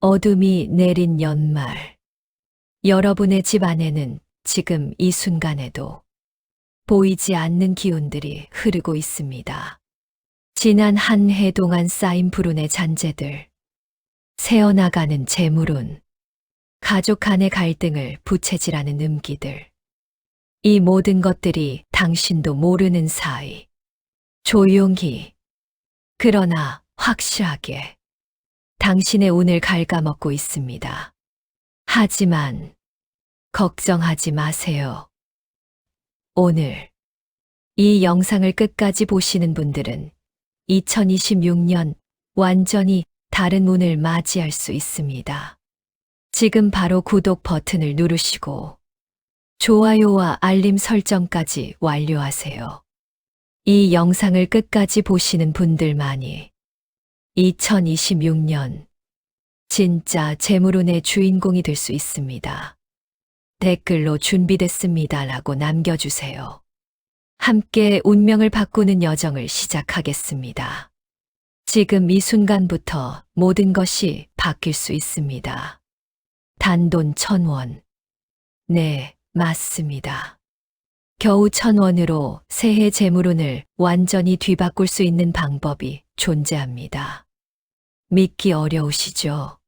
어둠이 내린 연말. 여러분의 집 안에는 지금 이 순간에도 보이지 않는 기운들이 흐르고 있습니다. 지난 한 해 동안 쌓인 불운의 잔재들, 새어나가는 재물운, 가족 간의 갈등을 부채질하는 음기들. 이 모든 것들이 당신도 모르는 사이, 조용히, 그러나 확실하게 당신의 운을 갉아먹고 있습니다. 하지만 걱정하지 마세요. 오늘 이 영상을 끝까지 보시는 분들은 2026년 완전히 다른 운을 맞이할 수 있습니다. 지금 바로 구독 버튼을 누르시고 좋아요와 알림 설정까지 완료하세요. 이 영상을 끝까지 보시는 분들만이 2026년 진짜 재물운의 주인공이 될 수 있습니다. 댓글로 준비됐습니다라고 남겨주세요. 함께 운명을 바꾸는 여정을 시작하겠습니다. 지금 이 순간부터 모든 것이 바뀔 수 있습니다. 단돈 1,000원. 네, 맞습니다. 겨우 1,000원으로 새해 재물운을 완전히 뒤바꿀 수 있는 방법이 존재합니다. 믿기 어려우시죠?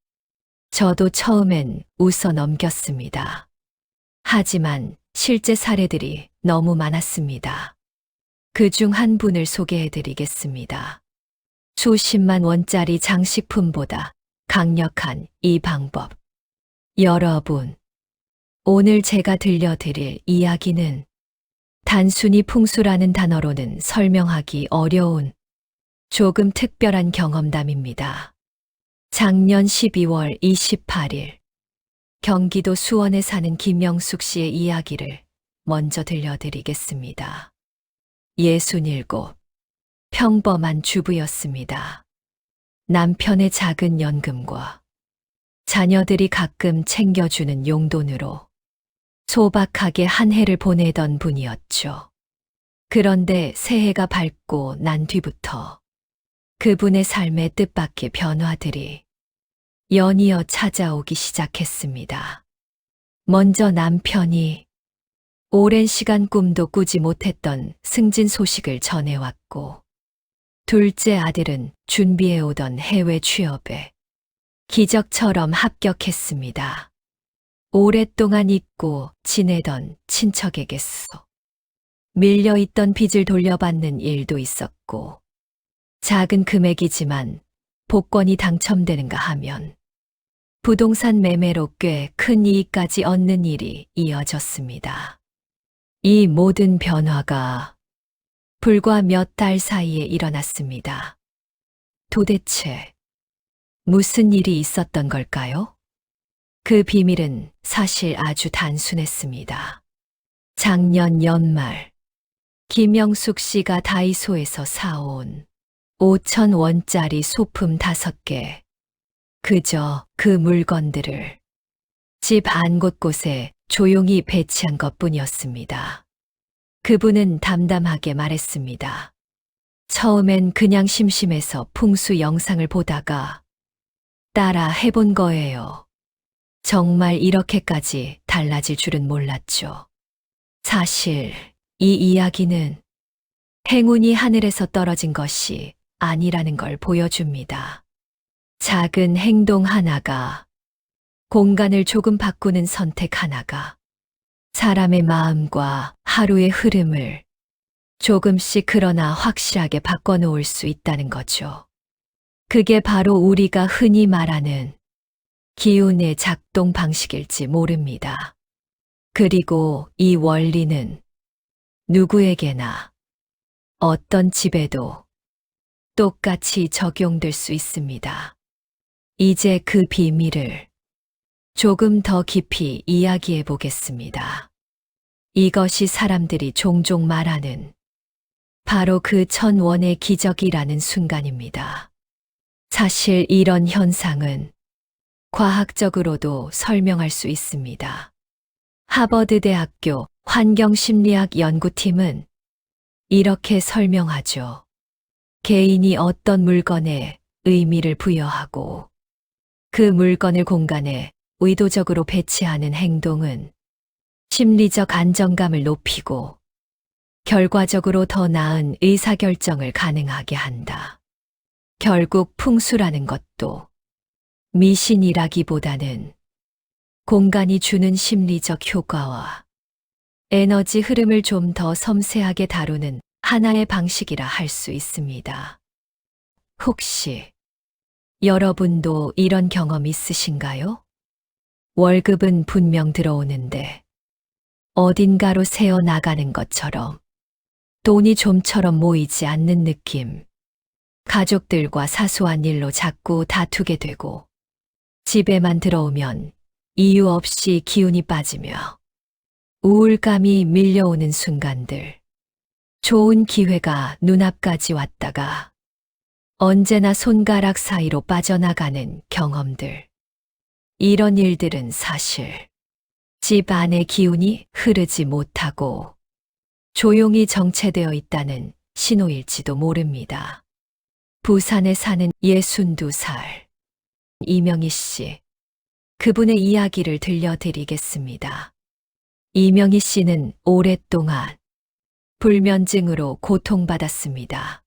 저도 처음엔 웃어 넘겼습니다. 하지만 실제 사례들이 너무 많았습니다. 그중 한 분을 소개해 드리겠습니다. 수십만 원짜리 장식품보다 강력한 이 방법. 여러분, 오늘 제가 들려드릴 이야기는 단순히 풍수라는 단어로는 설명하기 어려운 조금 특별한 경험담입니다. 작년 12월 28일, 경기도 수원에 사는 김영숙 씨의 이야기를 먼저 들려드리겠습니다. 67, 평범한 주부였습니다. 남편의 작은 연금과 자녀들이 가끔 챙겨주는 용돈으로 소박하게 한 해를 보내던 분이었죠. 그런데 새해가 밝고 난 뒤부터 그분의 삶의 뜻밖의 변화들이 연이어 찾아오기 시작했습니다. 먼저 남편이 오랜 시간 꿈도 꾸지 못했던 승진 소식을 전해왔고, 둘째 아들은 준비해오던 해외 취업에 기적처럼 합격했습니다. 오랫동안 잊고 지내던 친척에게서 밀려있던 빚을 돌려받는 일도 있었고, 작은 금액이지만 복권이 당첨되는가 하면 부동산 매매로 꽤 큰 이익까지 얻는 일이 이어졌습니다. 이 모든 변화가 불과 몇 달 사이에 일어났습니다. 도대체 무슨 일이 있었던 걸까요? 그 비밀은 사실 아주 단순했습니다. 작년 연말, 김영숙 씨가 다이소에서 사온 5,000원짜리 소품 5개. 그저 그 물건들을 집 안 곳곳에 조용히 배치한 것뿐이었습니다. 그분은 담담하게 말했습니다. 처음엔 그냥 심심해서 풍수 영상을 보다가 따라 해본 거예요. 정말 이렇게까지 달라질 줄은 몰랐죠. 사실 이 이야기는 행운이 하늘에서 떨어진 것이 아니라는 걸 보여줍니다. 작은 행동 하나가, 공간을 조금 바꾸는 선택 하나가 사람의 마음과 하루의 흐름을 조금씩 그러나 확실하게 바꿔놓을 수 있다는 거죠. 그게 바로 우리가 흔히 말하는 기운의 작동 방식일지 모릅니다. 그리고 이 원리는 누구에게나 어떤 집에도 똑같이 적용될 수 있습니다. 이제 그 비밀을 조금 더 깊이 이야기해 보겠습니다. 이것이 사람들이 종종 말하는 바로 그 1,000원의 기적이라는 순간입니다. 사실 이런 현상은 과학적으로도 설명할 수 있습니다. 하버드 대학교 환경심리학 연구팀은 이렇게 설명하죠. 개인이 어떤 물건에 의미를 부여하고 그 물건을 공간에 의도적으로 배치하는 행동은 심리적 안정감을 높이고 결과적으로 더 나은 의사결정을 가능하게 한다. 결국 풍수라는 것도 미신이라기보다는 공간이 주는 심리적 효과와 에너지 흐름을 좀 더 섬세하게 다루는 하나의 방식이라 할 수 있습니다. 혹시 여러분도 이런 경험 있으신가요? 월급은 분명 들어오는데 어딘가로 새어 나가는 것처럼 돈이 좀처럼 모이지 않는 느낌. 가족들과 사소한 일로 자꾸 다투게 되고 집에만 들어오면 이유 없이 기운이 빠지며 우울감이 밀려오는 순간들. 좋은 기회가 눈앞까지 왔다가 언제나 손가락 사이로 빠져나가는 경험들. 이런 일들은 사실 집 안의 기운이 흐르지 못하고 조용히 정체되어 있다는 신호일지도 모릅니다. 부산에 사는 62살 이명희 씨. 그분의 이야기를 들려드리겠습니다. 이명희 씨는 오랫동안 불면증으로 고통받았습니다.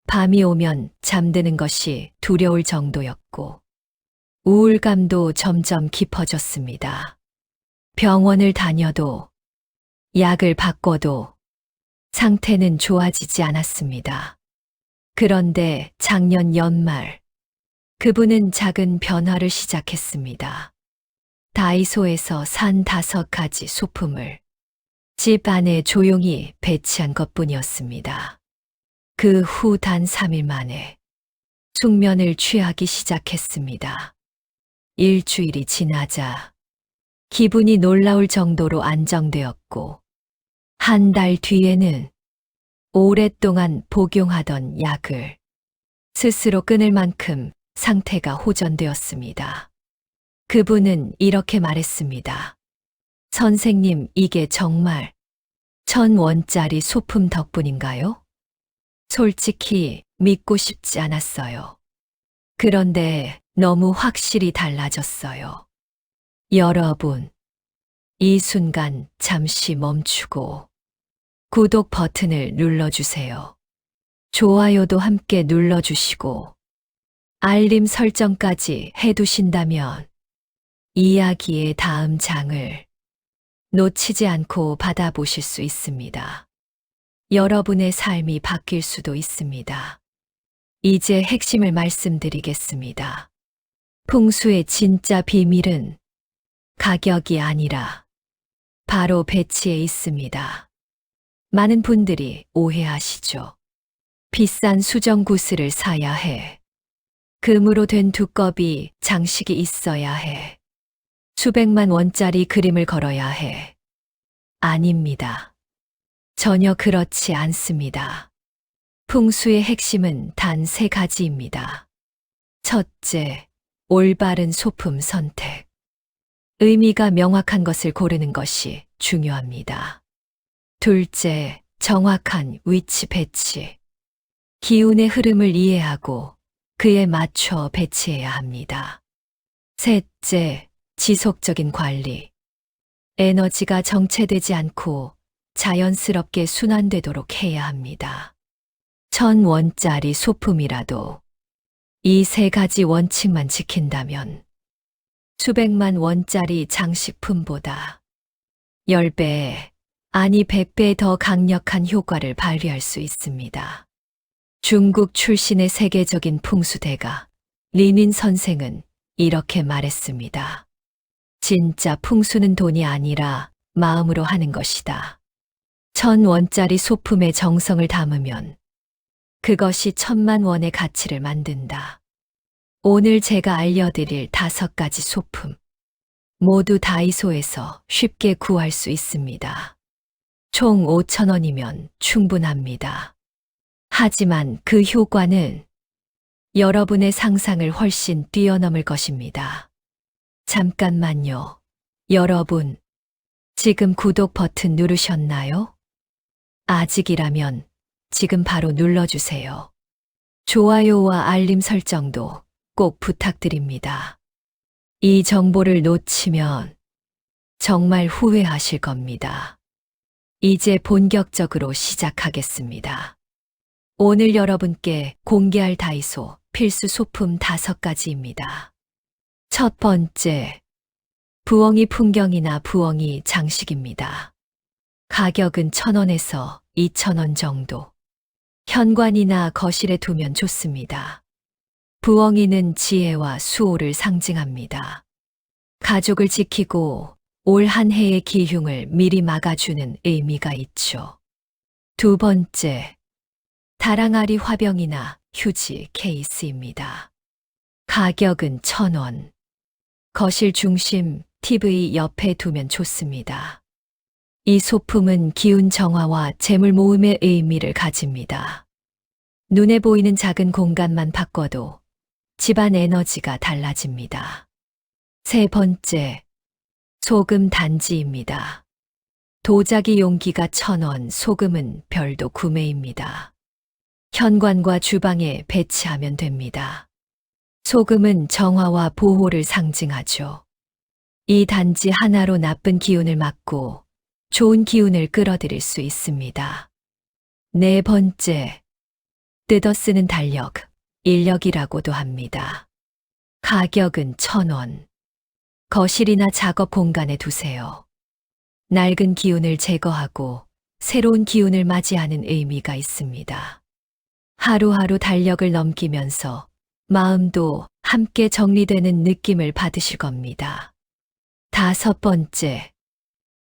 밤이 오면 잠드는 것이 두려울 정도였고 우울감도 점점 깊어졌습니다. 병원을 다녀도 약을 바꿔도 상태는 좋아지지 않았습니다. 그런데 작년 연말 그분은 작은 변화를 시작했습니다. 다이소에서 산 5가지 소품을 집 안에 조용히 배치한 것뿐이었습니다. 그 후 단 3일 만에 숙면을 취하기 시작했습니다. 일주일이 지나자 기분이 놀라울 정도로 안정되었고 한 달 뒤에는 오랫동안 복용하던 약을 스스로 끊을 만큼 상태가 호전되었습니다. 그분은 이렇게 말했습니다. 선생님, 이게 정말 1,000원짜리 소품 덕분인가요? 솔직히 믿고 싶지 않았어요. 그런데 너무 확실히 달라졌어요. 여러분, 이 순간 잠시 멈추고 구독 버튼을 눌러주세요. 좋아요도 함께 눌러주시고 알림 설정까지 해두신다면 이야기의 다음 장을 놓치지 않고 받아보실 수 있습니다. 여러분의 삶이 바뀔 수도 있습니다. 이제 핵심을 말씀드리겠습니다. 풍수의 진짜 비밀은 가격이 아니라 바로 배치에 있습니다. 많은 분들이 오해하시죠. 비싼 수정 구슬을 사야 해. 금으로 된 두꺼비 장식이 있어야 해. 수백만 원짜리 그림을 걸어야 해. 아닙니다. 전혀 그렇지 않습니다. 풍수의 핵심은 단 3가지입니다. 첫째, 올바른 소품 선택. 의미가 명확한 것을 고르는 것이 중요합니다. 둘째, 정확한 위치 배치. 기운의 흐름을 이해하고 그에 맞춰 배치해야 합니다. 셋째, 지속적인 관리. 에너지가 정체되지 않고 자연스럽게 순환되도록 해야 합니다. 1,000원짜리 소품이라도 이 3가지 원칙만 지킨다면 수백만 원짜리 장식품보다 10배, 아니 100배 더 강력한 효과를 발휘할 수 있습니다. 중국 출신의 세계적인 풍수대가 리민 선생은 이렇게 말했습니다. 진짜 풍수는 돈이 아니라 마음으로 하는 것이다. 1,000원짜리 소품에 정성을 담으면 그것이 1,000만 원의 가치를 만든다. 오늘 제가 알려드릴 5가지 소품. 모두 다이소에서 쉽게 구할 수 있습니다. 총 5,000원이면 충분합니다. 하지만 그 효과는 여러분의 상상을 훨씬 뛰어넘을 것입니다. 잠깐만요. 여러분, 지금 구독 버튼 누르셨나요? 아직이라면 지금 바로 눌러주세요. 좋아요와 알림 설정도 꼭 부탁드립니다. 이 정보를 놓치면 정말 후회하실 겁니다. 이제 본격적으로 시작하겠습니다. 오늘 여러분께 공개할 다이소 필수 소품 5가지입니다. 첫 번째, 부엉이 풍경이나 부엉이 장식입니다. 가격은 1,000원에서 2,000원 정도. 현관이나 거실에 두면 좋습니다. 부엉이는 지혜와 수호를 상징합니다. 가족을 지키고 올 한 해의 기흉을 미리 막아주는 의미가 있죠. 두 번째, 다랑아리 화병이나 휴지 케이스입니다. 가격은 1,000원. 거실 중심 TV 옆에 두면 좋습니다. 이 소품은 기운 정화와 재물 모음의 의미를 가집니다. 눈에 보이는 작은 공간만 바꿔도 집안 에너지가 달라집니다. 세 번째, 소금 단지입니다. 도자기 용기가 1,000원, 소금은 별도 구매입니다. 현관과 주방에 배치하면 됩니다. 소금은 정화와 보호를 상징하죠. 이 단지 하나로 나쁜 기운을 막고 좋은 기운을 끌어들일 수 있습니다. 네 번째, 뜯어쓰는 달력, 인력이라고도 합니다. 가격은 1,000원. 거실이나 작업 공간에 두세요. 낡은 기운을 제거하고 새로운 기운을 맞이하는 의미가 있습니다. 하루하루 달력을 넘기면서 마음도 함께 정리되는 느낌을 받으실 겁니다. 다섯 번째,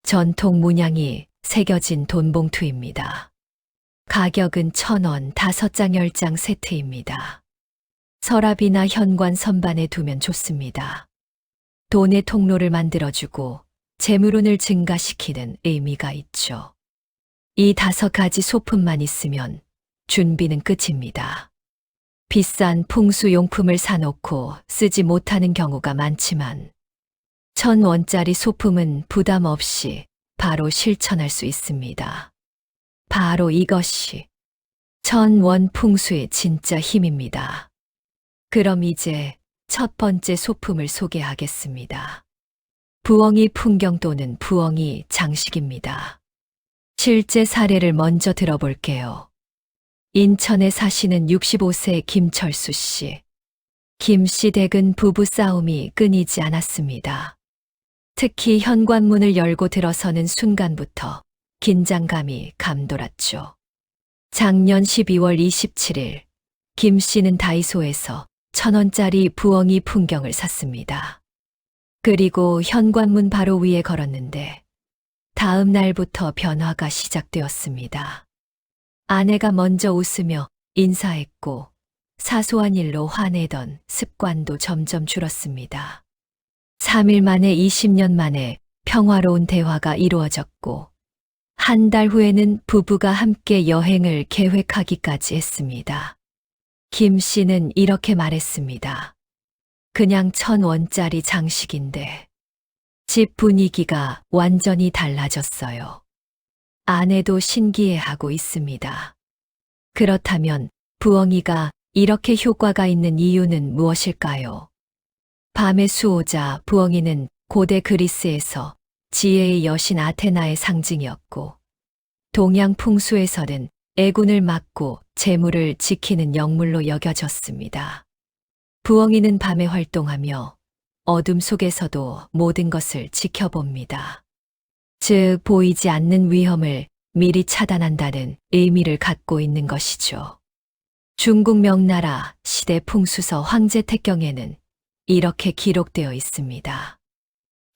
전통 문양이 새겨진 돈봉투입니다. 가격은 1,000원, 5장 10장 세트입니다. 서랍이나 현관 선반에 두면 좋습니다. 돈의 통로를 만들어주고 재물운을 증가시키는 의미가 있죠. 이 5가지 소품만 있으면 준비는 끝입니다. 비싼 풍수용품을 사놓고 쓰지 못하는 경우가 많지만 1,000원짜리 소품은 부담 없이 바로 실천할 수 있습니다. 바로 이것이 1,000원 풍수의 진짜 힘입니다. 그럼 이제 첫 번째 소품을 소개하겠습니다. 부엉이 풍경 또는 부엉이 장식입니다. 실제 사례를 먼저 들어볼게요. 인천에 사시는 65세 김철수 씨. 김 씨 댁은 부부 싸움이 끊이지 않았습니다. 특히 현관문을 열고 들어서는 순간부터 긴장감이 감돌았죠. 작년 12월 27일, 김 씨는 다이소에서 1,000원짜리 부엉이 풍경을 샀습니다. 그리고 현관문 바로 위에 걸었는데 다음 날부터 변화가 시작되었습니다. 아내가 먼저 웃으며 인사했고 사소한 일로 화내던 습관도 점점 줄었습니다. 3일 만에 20년 만에 평화로운 대화가 이루어졌고 한 달 후에는 부부가 함께 여행을 계획하기까지 했습니다. 김 씨는 이렇게 말했습니다. 그냥 1,000원짜리 장식인데 집 분위기가 완전히 달라졌어요. 아내도 신기해하고 있습니다. 그렇다면 부엉이가 이렇게 효과가 있는 이유는 무엇일까요? 밤의 수호자 부엉이는 고대 그리스에서 지혜의 여신 아테나의 상징이었고 동양 풍수에서는 애군을 막고 재물을 지키는 영물로 여겨졌습니다. 부엉이는 밤에 활동하며 어둠 속에서도 모든 것을 지켜봅니다. 즉, 보이지 않는 위험을 미리 차단한다는 의미를 갖고 있는 것이죠. 중국 명나라 시대 풍수서 황제택경에는 이렇게 기록되어 있습니다.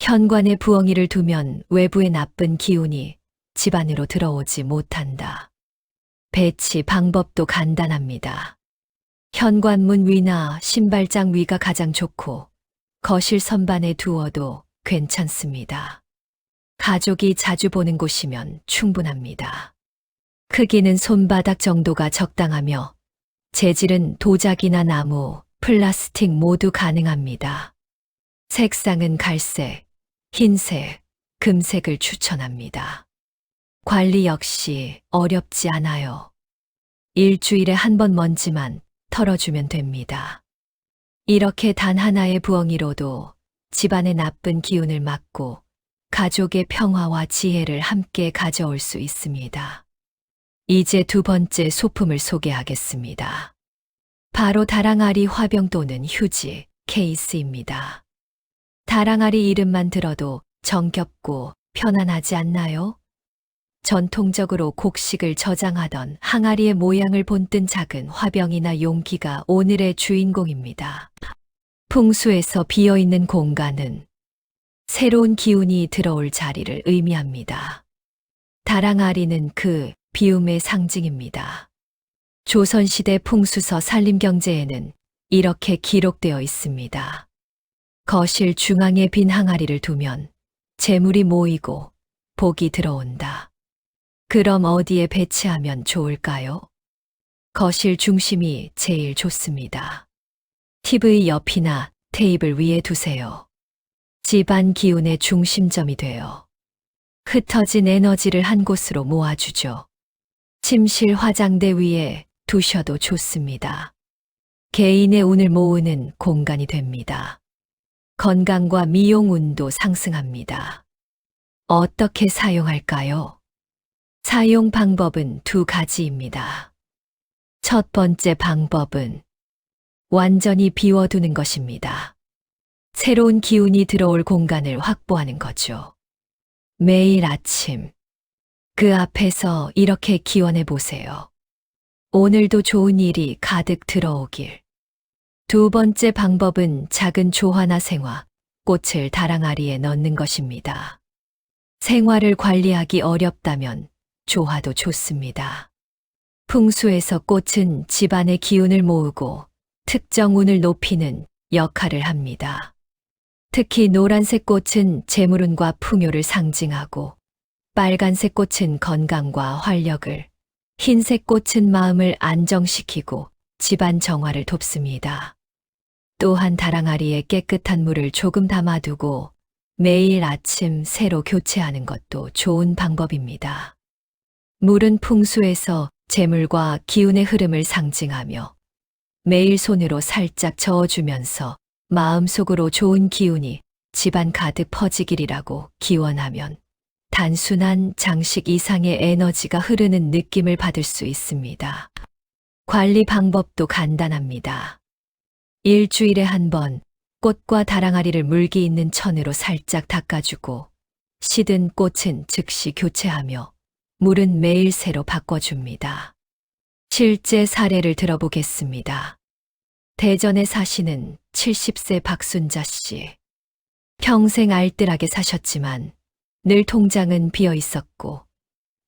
현관에 부엉이를 두면 외부의 나쁜 기운이 집 안으로 들어오지 못한다. 배치 방법도 간단합니다. 현관문 위나 신발장 위가 가장 좋고 거실 선반에 두어도 괜찮습니다. 가족이 자주 보는 곳이면 충분합니다. 크기는 손바닥 정도가 적당하며 재질은 도자기나 나무, 플라스틱 모두 가능합니다. 색상은 갈색, 흰색, 금색을 추천합니다. 관리 역시 어렵지 않아요. 일주일에 한 번 먼지만 털어주면 됩니다. 이렇게 단 하나의 부엉이로도 집안의 나쁜 기운을 막고 가족의 평화와 지혜를 함께 가져올 수 있습니다. 이제 두 번째 소품을 소개하겠습니다. 바로 다랑아리 화병 또는 휴지 케이스입니다. 다랑아리 이름만 들어도 정겹고 편안하지 않나요? 전통적으로 곡식을 저장하던 항아리의 모양을 본뜬 작은 화병이나 용기가 오늘의 주인공입니다. 풍수에서 비어있는 공간은 새로운 기운이 들어올 자리를 의미합니다. 다랑아리는 그 비움의 상징입니다. 조선시대 풍수서 산림경제에는 이렇게 기록되어 있습니다. 거실 중앙에 빈 항아리를 두면 재물이 모이고 복이 들어온다. 그럼 어디에 배치하면 좋을까요? 거실 중심이 제일 좋습니다. TV 옆이나 테이블 위에 두세요. 집안 기운의 중심점이 되어 흩어진 에너지를 한 곳으로 모아주죠. 침실 화장대 위에 두셔도 좋습니다. 개인의 운을 모으는 공간이 됩니다. 건강과 미용 운도 상승합니다. 어떻게 사용할까요? 사용 방법은 두 가지입니다. 첫 번째 방법은 완전히 비워두는 것입니다. 새로운 기운이 들어올 공간을 확보하는 거죠. 매일 아침 그 앞에서 이렇게 기원해 보세요. 오늘도 좋은 일이 가득 들어오길. 두 번째 방법은 작은 조화나 생화, 꽃을 다랑아리에 넣는 것입니다. 생화를 관리하기 어렵다면 조화도 좋습니다. 풍수에서 꽃은 집안의 기운을 모으고 특정 운을 높이는 역할을 합니다. 특히 노란색 꽃은 재물운과 풍요를 상징하고 빨간색 꽃은 건강과 활력을, 흰색 꽃은 마음을 안정시키고 집안 정화를 돕습니다. 또한 다랑아리에 깨끗한 물을 조금 담아두고 매일 아침 새로 교체하는 것도 좋은 방법입니다. 물은 풍수에서 재물과 기운의 흐름을 상징하며 매일 손으로 살짝 저어주면서 마음속으로 좋은 기운이 집안 가득 퍼지기리라고 기원하면 단순한 장식 이상의 에너지가 흐르는 느낌을 받을 수 있습니다. 관리 방법도 간단합니다. 일주일에 한 번 꽃과 다랑아리를 물기 있는 천으로 살짝 닦아주고 시든 꽃은 즉시 교체하며 물은 매일 새로 바꿔줍니다. 실제 사례를 들어보겠습니다. 대전에 사시는 70세 박순자 씨. 평생 알뜰하게 사셨지만 늘 통장은 비어 있었고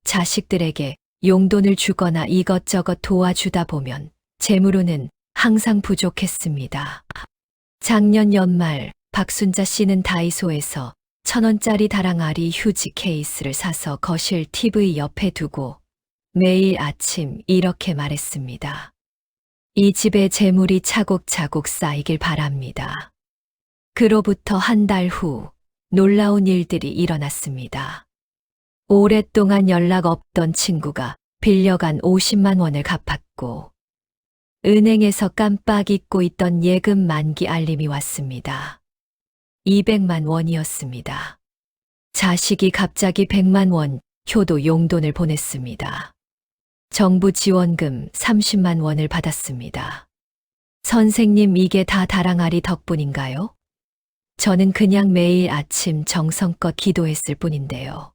자식들에게 용돈을 주거나 이것저것 도와주다 보면 재물운은 항상 부족했습니다. 작년 연말 박순자 씨는 다이소에서 1,000원짜리 다랑아리 휴지 케이스를 사서 거실 TV 옆에 두고 매일 아침 이렇게 말했습니다. 이 집에 재물이 차곡차곡 쌓이길 바랍니다. 그로부터 한 달 후 놀라운 일들이 일어났습니다. 오랫동안 연락 없던 친구가 빌려간 50만 원을 갚았고 은행에서 깜빡 잊고 있던 예금 만기 알림이 왔습니다. 200만 원이었습니다. 자식이 갑자기 100만 원 효도 용돈을 보냈습니다. 정부 지원금 30만 원을 받았습니다. 선생님, 이게 다 다랑아리 덕분인가요? 저는 그냥 매일 아침 정성껏 기도했을 뿐인데요.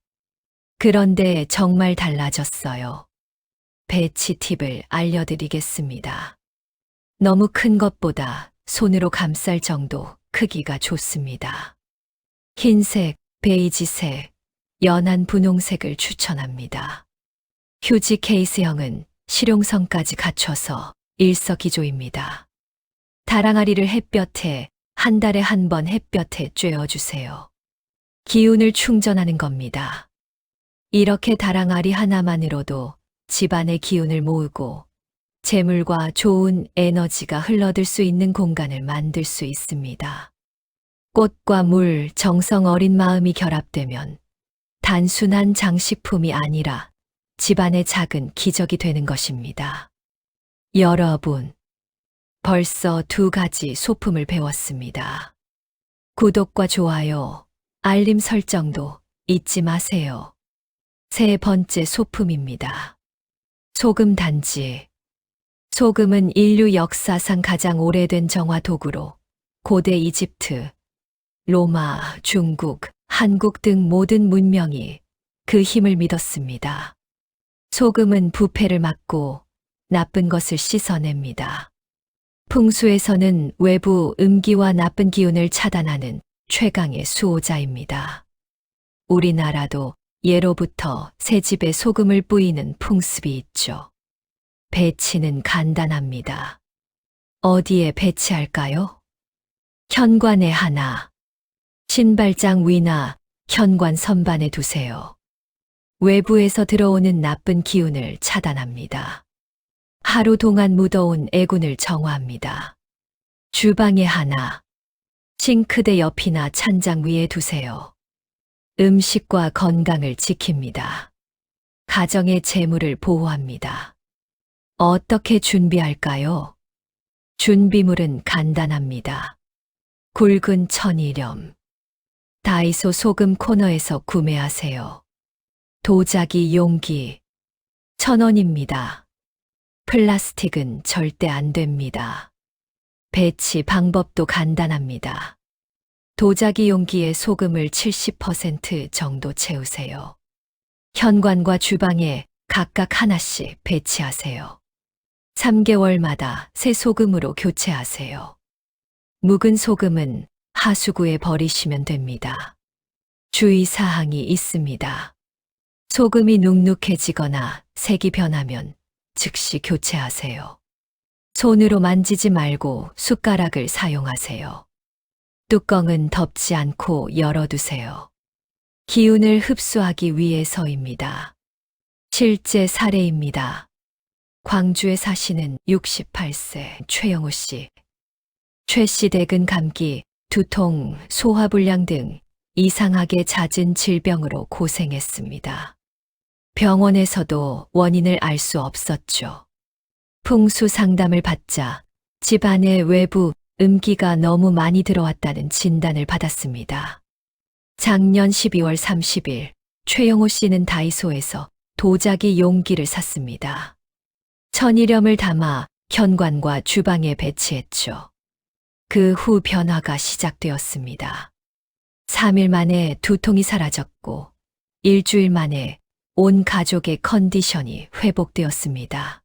그런데 정말 달라졌어요. 배치 팁을 알려드리겠습니다. 너무 큰 것보다 손으로 감쌀 정도 크기가 좋습니다. 흰색, 베이지색, 연한 분홍색을 추천합니다. 휴지 케이스형은 실용성까지 갖춰서 일석이조입니다. 다랑아리를 햇볕에 한 달에 한 번 햇볕에 쬐어주세요. 기운을 충전하는 겁니다. 이렇게 다랑아리 하나만으로도 집안의 기운을 모으고 재물과 좋은 에너지가 흘러들 수 있는 공간을 만들 수 있습니다. 꽃과 물, 정성 어린 마음이 결합되면 단순한 장식품이 아니라 집안의 작은 기적이 되는 것입니다. 여러분, 벌써 두 가지 소품을 배웠습니다. 구독과 좋아요, 알림 설정도 잊지 마세요. 세 번째 소품입니다. 소금 단지. 소금은 인류 역사상 가장 오래된 정화 도구로 고대 이집트, 로마, 중국, 한국 등 모든 문명이 그 힘을 믿었습니다. 소금은 부패를 막고 나쁜 것을 씻어냅니다. 풍수에서는 외부 음기와 나쁜 기운을 차단하는 최강의 수호자입니다. 우리나라도 예로부터 새 집에 소금을 뿌이는 풍습이 있죠. 배치는 간단합니다. 어디에 배치할까요? 현관에 하나, 신발장 위나 현관 선반에 두세요. 외부에서 들어오는 나쁜 기운을 차단합니다. 하루 동안 묻어온 애군을 정화합니다. 주방에 하나, 싱크대 옆이나 찬장 위에 두세요. 음식과 건강을 지킵니다. 가정의 재물을 보호합니다. 어떻게 준비할까요? 준비물은 간단합니다. 굵은 천일염. 다이소 소금 코너에서 구매하세요. 도자기 용기 1,000원입니다. 플라스틱은 절대 안 됩니다. 배치 방법도 간단합니다. 도자기 용기에 소금을 70% 정도 채우세요. 현관과 주방에 각각 하나씩 배치하세요. 3개월마다 새 소금으로 교체하세요. 묵은 소금은 하수구에 버리시면 됩니다. 주의사항이 있습니다. 소금이 눅눅해지거나 색이 변하면 즉시 교체하세요. 손으로 만지지 말고 숟가락을 사용하세요. 뚜껑은 덮지 않고 열어두세요. 기운을 흡수하기 위해서입니다. 실제 사례입니다. 광주에 사시는 68세 최영호 씨. 최 씨 댁은 감기, 두통, 소화불량 등 이상하게 잦은 질병으로 고생했습니다. 병원에서도 원인을 알 수 없었죠. 풍수 상담을 받자 집안에 외부 음기가 너무 많이 들어왔다는 진단을 받았습니다. 작년 12월 30일 최영호 씨는 다이소에서 도자기 용기를 샀습니다. 천일염을 담아 현관과 주방에 배치했죠. 그 후 변화가 시작되었습니다. 3일 만에 두통이 사라졌고 일주일 만에 온 가족의 컨디션이 회복되었습니다.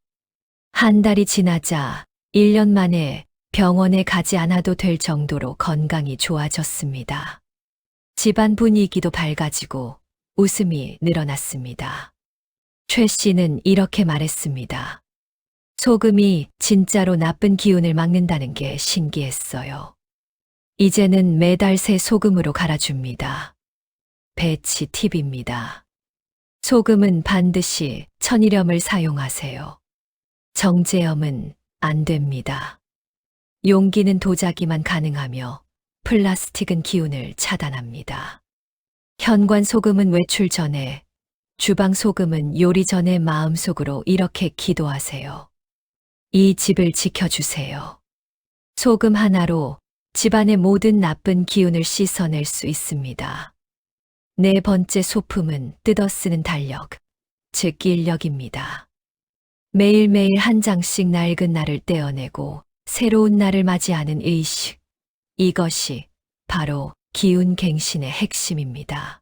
한 달이 지나자 1년 만에 병원에 가지 않아도 될 정도로 건강이 좋아졌습니다. 집안 분위기도 밝아지고 웃음이 늘어났습니다. 최 씨는 이렇게 말했습니다. 소금이 진짜로 나쁜 기운을 막는다는 게 신기했어요. 이제는 매달 새 소금으로 갈아줍니다. 배치 팁입니다. 소금은 반드시 천일염을 사용하세요. 정제염은 안 됩니다. 용기는 도자기만 가능하며 플라스틱은 기운을 차단합니다. 현관 소금은 외출 전에, 주방 소금은 요리 전에 마음속으로 이렇게 기도하세요. 이 집을 지켜주세요. 소금 하나로 집안의 모든 나쁜 기운을 씻어낼 수 있습니다. 네 번째 소품은 뜯어쓰는 달력, 즉 인력입니다. 매일매일 한 장씩 낡은 날을 떼어내고 새로운 날을 맞이하는 의식. 이것이 바로 기운 갱신의 핵심입니다.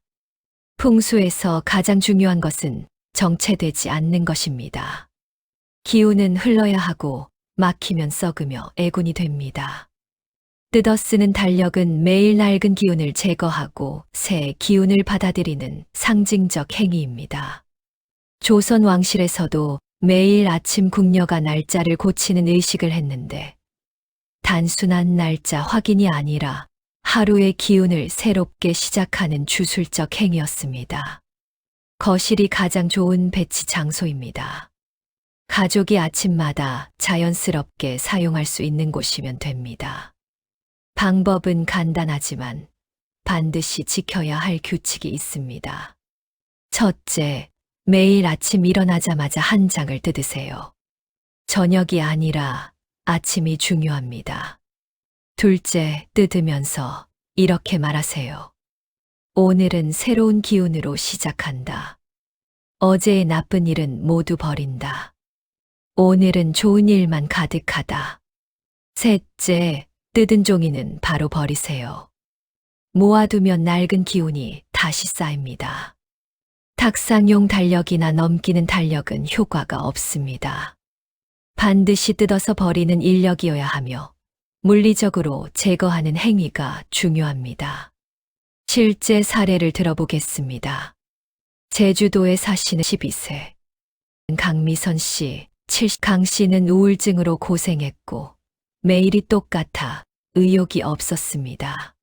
풍수에서 가장 중요한 것은 정체되지 않는 것입니다. 기운은 흘러야 하고 막히면 썩으며 애군이 됩니다. 뜯어쓰는 달력은 매일 낡은 기운을 제거하고 새 기운을 받아들이는 상징적 행위입니다. 조선 왕실에서도 매일 아침 궁녀가 날짜를 고치는 의식을 했는데 단순한 날짜 확인이 아니라 하루의 기운을 새롭게 시작하는 주술적 행위였습니다. 거실이 가장 좋은 배치 장소입니다. 가족이 아침마다 자연스럽게 사용할 수 있는 곳이면 됩니다. 방법은 간단하지만 반드시 지켜야 할 규칙이 있습니다. 첫째, 매일 아침 일어나자마자 한 장을 뜯으세요. 저녁이 아니라 아침이 중요합니다. 둘째, 뜯으면서 이렇게 말하세요. 오늘은 새로운 기운으로 시작한다. 어제의 나쁜 일은 모두 버린다. 오늘은 좋은 일만 가득하다. 셋째, 뜯은 종이는 바로 버리세요. 모아두면 낡은 기운이 다시 쌓입니다. 탁상용 달력이나 넘기는 달력은 효과가 없습니다. 반드시 뜯어서 버리는 인력이어야 하며 물리적으로 제거하는 행위가 중요합니다. 실제 사례를 들어보겠습니다. 제주도에 사시는 12세 강미선 씨, 강 씨는 우울증으로 고생했고 매일이 똑같아 의욕이 없었습니다.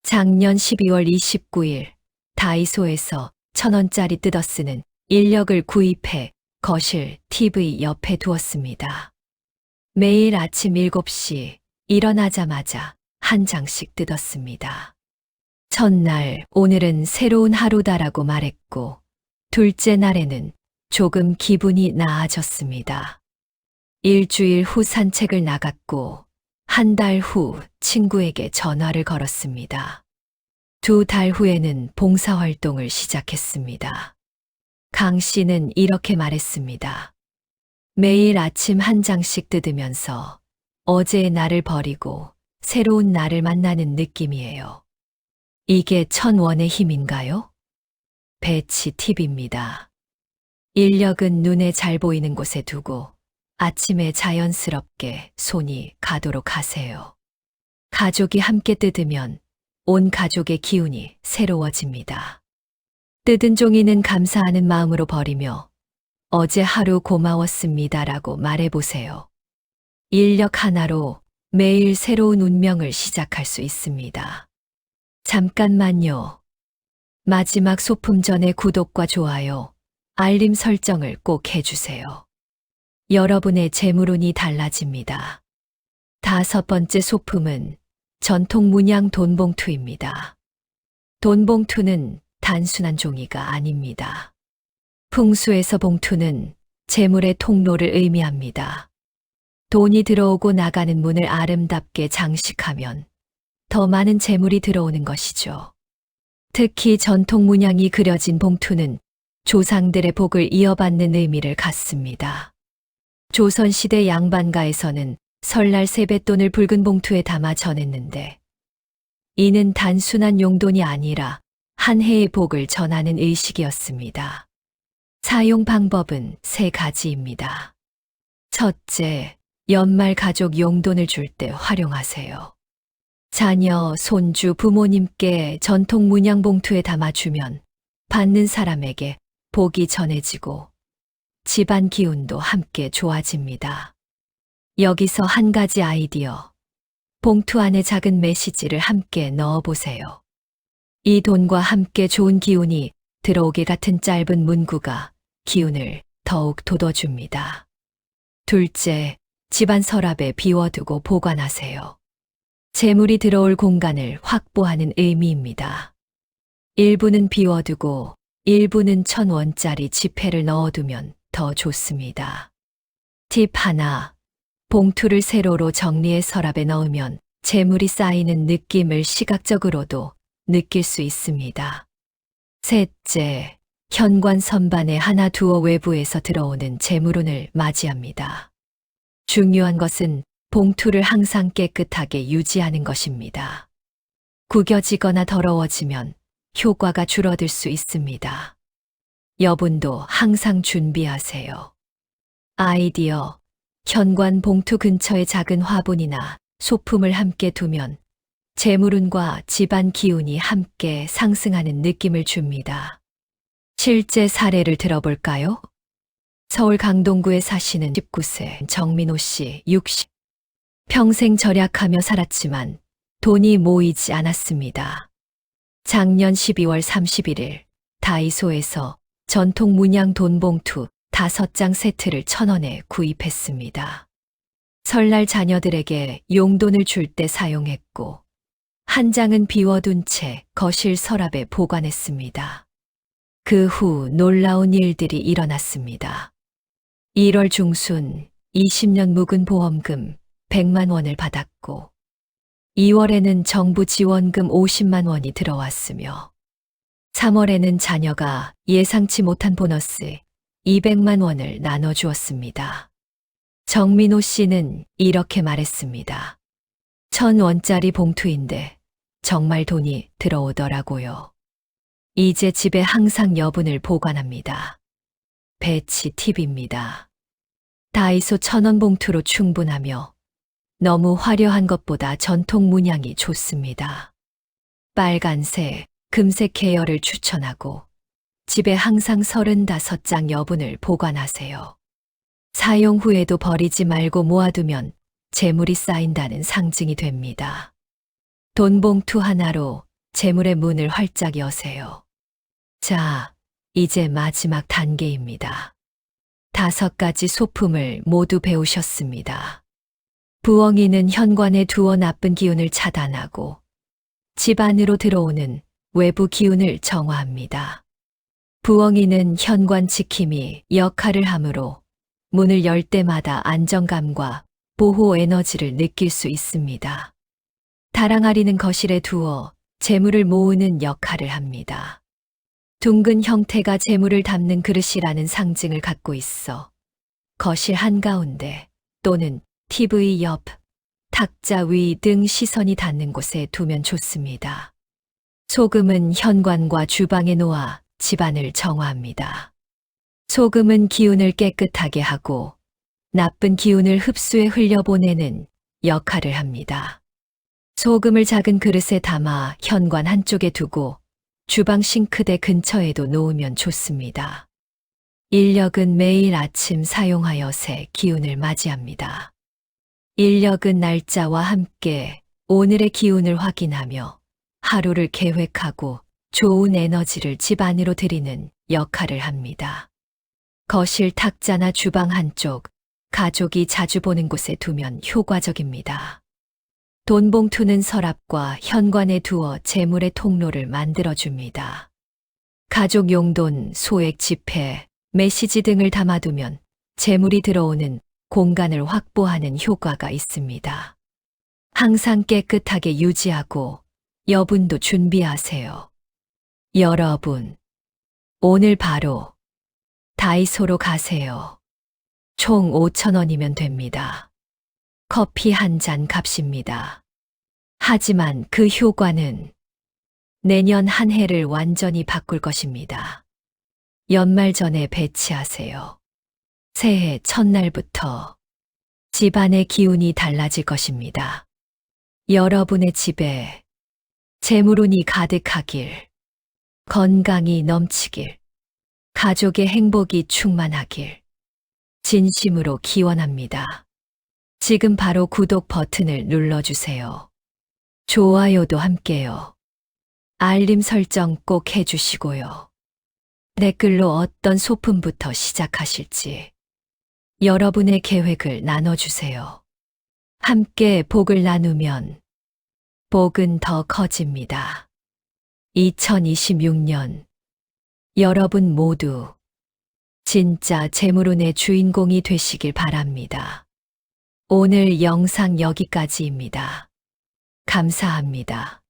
작년 12월 29일 다이소에서 1,000원짜리 뜯어 쓰는 인력을 구입해 거실 TV 옆에 두었습니다. 매일 아침 7시 일어나자마자 한 장씩 뜯었습니다. 첫날, 오늘은 새로운 하루다라고 말했고, 둘째 날에는 조금 기분이 나아졌습니다. 일주일 후 산책을 나갔고, 한 달 후 친구에게 전화를 걸었습니다. 2달 후에는 봉사활동을 시작했습니다. 강 씨는 이렇게 말했습니다. 매일 아침 한 장씩 뜯으면서 어제의 나를 버리고 새로운 나를 만나는 느낌이에요. 이게 1,000원의 힘인가요? 배치 팁입니다. 인력은 눈에 잘 보이는 곳에 두고 아침에 자연스럽게 손이 가도록 하세요. 가족이 함께 뜯으면 온 가족의 기운이 새로워집니다. 뜯은 종이는 감사하는 마음으로 버리며 어제 하루 고마웠습니다라고 말해보세요. 인력 하나로 매일 새로운 운명을 시작할 수 있습니다. 잠깐만요. 마지막 소품 전에 구독과 좋아요, 알림 설정을 꼭 해주세요. 여러분의 재물운이 달라집니다. 5번째 소품은 전통 문양 돈봉투입니다. 돈봉투는 단순한 종이가 아닙니다. 풍수에서 봉투는 재물의 통로를 의미합니다. 돈이 들어오고 나가는 문을 아름답게 장식하면 더 많은 재물이 들어오는 것이죠. 특히 전통 문양이 그려진 봉투는 조상들의 복을 이어받는 의미를 갖습니다. 조선시대 양반가에서는 설날 세뱃돈을 붉은 봉투에 담아 전했는데 이는 단순한 용돈이 아니라 한 해의 복을 전하는 의식이었습니다. 사용 방법은 3가지입니다. 첫째, 연말 가족 용돈을 줄 때 활용하세요. 자녀, 손주, 부모님께 전통 문양 봉투에 담아주면 받는 사람에게 복이 전해지고 집안 기운도 함께 좋아집니다. 여기서 한 가지 아이디어. 봉투 안에 작은 메시지를 함께 넣어보세요. 이 돈과 함께 좋은 기운이 들어오게 같은 짧은 문구가 기운을 더욱 돋워줍니다. 둘째, 집안 서랍에 비워두고 보관하세요. 재물이 들어올 공간을 확보하는 의미입니다. 일부는 비워두고 일부는 1,000원짜리 지폐를 넣어두면 더 좋습니다. 팁 하나, 봉투를 세로로 정리해 서랍에 넣으면 재물이 쌓이는 느낌을 시각적으로도 느낄 수 있습니다. 셋째, 현관 선반에 하나 두어 외부에서 들어오는 재물운을 맞이합니다. 중요한 것은 봉투를 항상 깨끗하게 유지하는 것입니다. 구겨지거나 더러워지면 효과가 줄어들 수 있습니다. 여분도 항상 준비하세요. 아이디어, 현관 봉투 근처에 작은 화분이나 소품을 함께 두면 재물운과 집안 기운이 함께 상승하는 느낌을 줍니다. 실제 사례를 들어볼까요? 서울 강동구에 사시는 19세 정민호 씨 60. 평생 절약하며 살았지만 돈이 모이지 않았습니다. 작년 12월 31일 다이소에서 전통 문양 돈봉투 5장 세트를 1,000원에 구입했습니다. 설날 자녀들에게 용돈을 줄 때 사용했고 한 장은 비워둔 채 거실 서랍에 보관했습니다. 그 후 놀라운 일들이 일어났습니다. 1월 중순 20년 묵은 보험금 100만 원을 받았고 2월에는 정부 지원금 50만 원이 들어왔으며 3월에는 자녀가 예상치 못한 보너스 200만 원을 나눠주었습니다. 정민호 씨는 이렇게 말했습니다. 1,000원짜리 봉투인데 정말 돈이 들어오더라고요. 이제 집에 항상 여분을 보관합니다. 배치 팁입니다. 다이소 1,000원 봉투로 충분하며 너무 화려한 것보다 전통 문양이 좋습니다. 빨간색, 금색 계열을 추천하고 집에 항상 35장 여분을 보관하세요. 사용 후에도 버리지 말고 모아두면 재물이 쌓인다는 상징이 됩니다. 돈 봉투 하나로 재물의 문을 활짝 여세요. 자, 이제 마지막 단계입니다. 5가지 소품을 모두 배우셨습니다. 부엉이는 현관에 두어 나쁜 기운을 차단하고 집 안으로 들어오는 외부 기운을 정화합니다. 부엉이는 현관 지킴이 역할을 하므로 문을 열 때마다 안정감과 보호 에너지를 느낄 수 있습니다. 다랑아리는 거실에 두어 재물을 모으는 역할을 합니다. 둥근 형태가 재물을 담는 그릇이라는 상징을 갖고 있어 거실 한가운데 또는 TV 옆, 탁자 위 등 시선이 닿는 곳에 두면 좋습니다. 소금은 현관과 주방에 놓아 집안을 정화합니다. 소금은 기운을 깨끗하게 하고 나쁜 기운을 흡수해 흘려보내는 역할을 합니다. 소금을 작은 그릇에 담아 현관 한쪽에 두고 주방 싱크대 근처에도 놓으면 좋습니다. 인력은 매일 아침 사용하여 새 기운을 맞이합니다. 인력은 날짜와 함께 오늘의 기운을 확인하며 하루를 계획하고 좋은 에너지를 집 안으로 들이는 역할을 합니다. 거실 탁자나 주방 한쪽, 가족이 자주 보는 곳에 두면 효과적입니다. 돈 봉투는 서랍과 현관에 두어 재물의 통로를 만들어줍니다. 가족 용돈, 소액 지폐, 메시지 등을 담아두면 재물이 들어오는 공간을 확보하는 효과가 있습니다. 항상 깨끗하게 유지하고 여분도 준비하세요. 여러분, 오늘 바로 다이소로 가세요. 총 5,000원이면 됩니다. 커피 한 잔 값입니다. 하지만 그 효과는 내년 한 해를 완전히 바꿀 것입니다. 연말 전에 배치하세요. 새해 첫날부터 집안의 기운이 달라질 것입니다. 여러분의 집에 재물운이 가득하길, 건강이 넘치길, 가족의 행복이 충만하길 진심으로 기원합니다. 지금 바로 구독 버튼을 눌러주세요. 좋아요도 함께요. 알림 설정 꼭 해주시고요. 댓글로 어떤 소품부터 시작하실지 여러분의 계획을 나눠주세요. 함께 복을 나누면 복은 더 커집니다. 2026년 여러분 모두 진짜 재물운의 주인공이 되시길 바랍니다. 오늘 영상 여기까지입니다. 감사합니다.